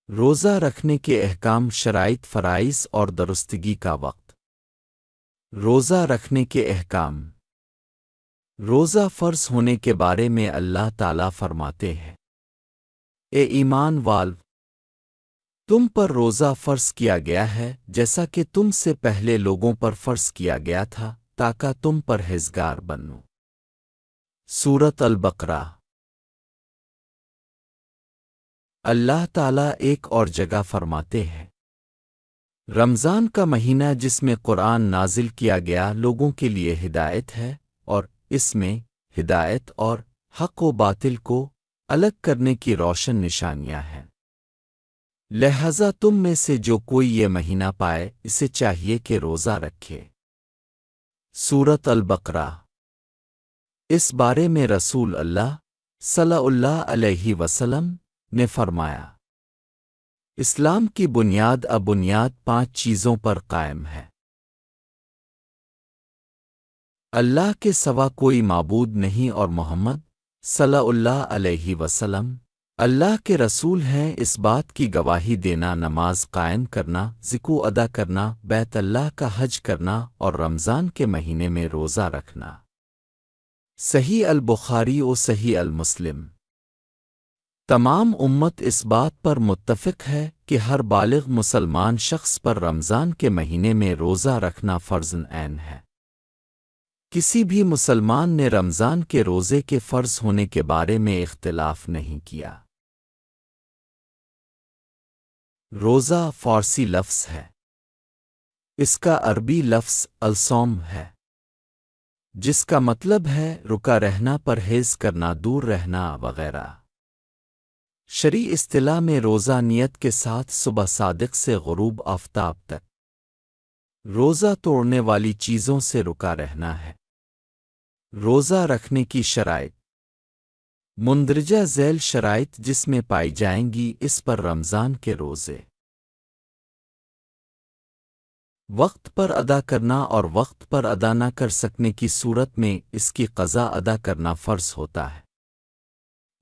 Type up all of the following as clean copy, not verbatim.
روزہ رکھنے کے احکام، شرائط، فرائض اور درستگی کا وقت۔ روزہ رکھنے کے احکام۔ روزہ فرض ہونے کے بارے میں اللہ تعالیٰ فرماتے ہیں: اے ایمان والو، تم پر روزہ فرض کیا گیا ہے جیسا کہ تم سے پہلے لوگوں پر فرض کیا گیا تھا، تاکہ تم پرہیزگار بنو۔ سورۃ البقرہ۔ اللہ تعالیٰ ایک اور جگہ فرماتے ہیں: رمضان کا مہینہ جس میں قرآن نازل کیا گیا لوگوں کے لیے ہدایت ہے، اور اس میں ہدایت اور حق و باطل کو الگ کرنے کی روشن نشانیاں ہیں۔ لہذا تم میں سے جو کوئی یہ مہینہ پائے اسے چاہیے کہ روزہ رکھے۔ سورۃ البقرہ۔ اس بارے میں رسول اللہ صلی اللہ علیہ وسلم نے فرمایا: اسلام کی بنیاد بنیاد 5 چیزوں پر قائم ہے۔ اللہ کے سوا کوئی معبود نہیں اور محمد صلی اللہ علیہ وسلم اللہ کے رسول ہیں۔ اس بات کی گواہی دینا، نماز قائم کرنا، زکوٰۃ ادا کرنا، بیت اللہ کا حج کرنا اور رمضان کے مہینے میں روزہ رکھنا۔ صحیح البخاری و صحیح المسلم۔ تمام امت اس بات پر متفق ہے کہ ہر بالغ مسلمان شخص پر رمضان کے مہینے میں روزہ رکھنا فرض عین ہے۔ کسی بھی مسلمان نے رمضان کے روزے کے فرض ہونے کے بارے میں اختلاف نہیں کیا۔ روزہ فارسی لفظ ہے۔ اس کا عربی لفظ الصوم ہے، جس کا مطلب ہے رکا رہنا، پرہیز کرنا، دور رہنا وغیرہ۔ شرعی اصطلاح میں روزہ نیت کے ساتھ صبح صادق سے غروب آفتاب تک روزہ توڑنے والی چیزوں سے رکا رہنا ہے۔ روزہ رکھنے کی شرائط۔ مندرجہ ذیل شرائط جس میں پائی جائیں گی اس پر رمضان کے روزے وقت پر ادا کرنا اور وقت پر ادا نہ کر سکنے کی صورت میں اس کی قضا ادا کرنا فرض ہوتا ہے۔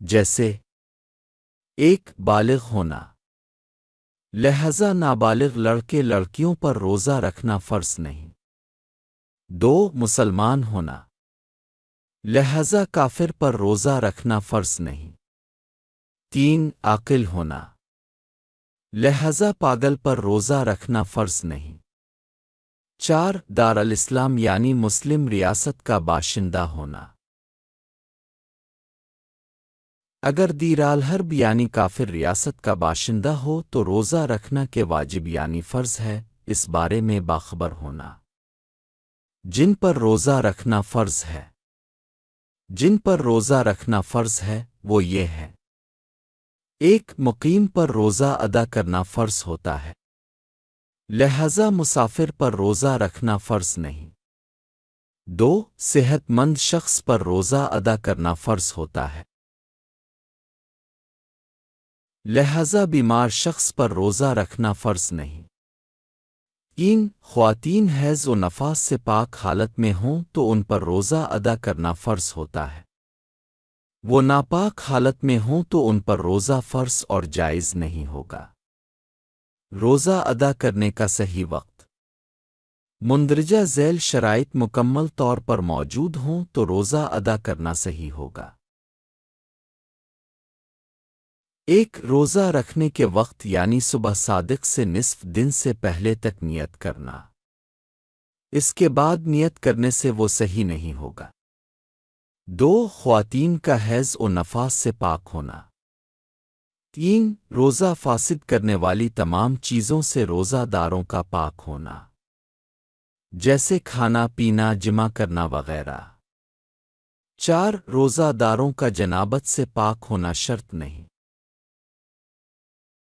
جیسے 1 بالغ ہونا، لہذا نابالغ لڑکے لڑکیوں پر روزہ رکھنا فرض نہیں۔ 2 مسلمان ہونا، لہذا کافر پر روزہ رکھنا فرض نہیں۔ 3 عاقل ہونا، لہذا پاگل پر روزہ رکھنا فرض نہیں۔ 4 دارالاسلام یعنی مسلم ریاست کا باشندہ ہونا۔ اگر دارالحرب یعنی کافر ریاست کا باشندہ ہو تو روزہ رکھنا کے واجب یعنی فرض ہے، اس بارے میں باخبر ہونا۔ جن پر روزہ رکھنا فرض ہے۔ جن پر روزہ رکھنا فرض ہے وہ یہ ہے: 1 مقیم پر روزہ ادا کرنا فرض ہوتا ہے، لہذا مسافر پر روزہ رکھنا فرض نہیں۔ 2 صحت مند شخص پر روزہ ادا کرنا فرض ہوتا ہے، لہذا بیمار شخص پر روزہ رکھنا فرض نہیں۔ 3 خواتین حیض و نفاس سے پاک حالت میں ہوں تو ان پر روزہ ادا کرنا فرض ہوتا ہے، وہ ناپاک حالت میں ہوں تو ان پر روزہ فرض اور جائز نہیں ہوگا۔ روزہ ادا کرنے کا صحیح وقت۔ مندرجہ ذیل شرائط مکمل طور پر موجود ہوں تو روزہ ادا کرنا صحیح ہوگا۔ 1 روزہ رکھنے کے وقت یعنی صبح صادق سے نصف دن سے پہلے تک نیت کرنا، اس کے بعد نیت کرنے سے وہ صحیح نہیں ہوگا۔ 2 خواتین کا حیض و نفاس سے پاک ہونا۔ 3 روزہ فاسد کرنے والی تمام چیزوں سے روزہ داروں کا پاک ہونا، جیسے کھانا پینا، جمع کرنا وغیرہ۔ 4 روزہ داروں کا جنابت سے پاک ہونا شرط نہیں۔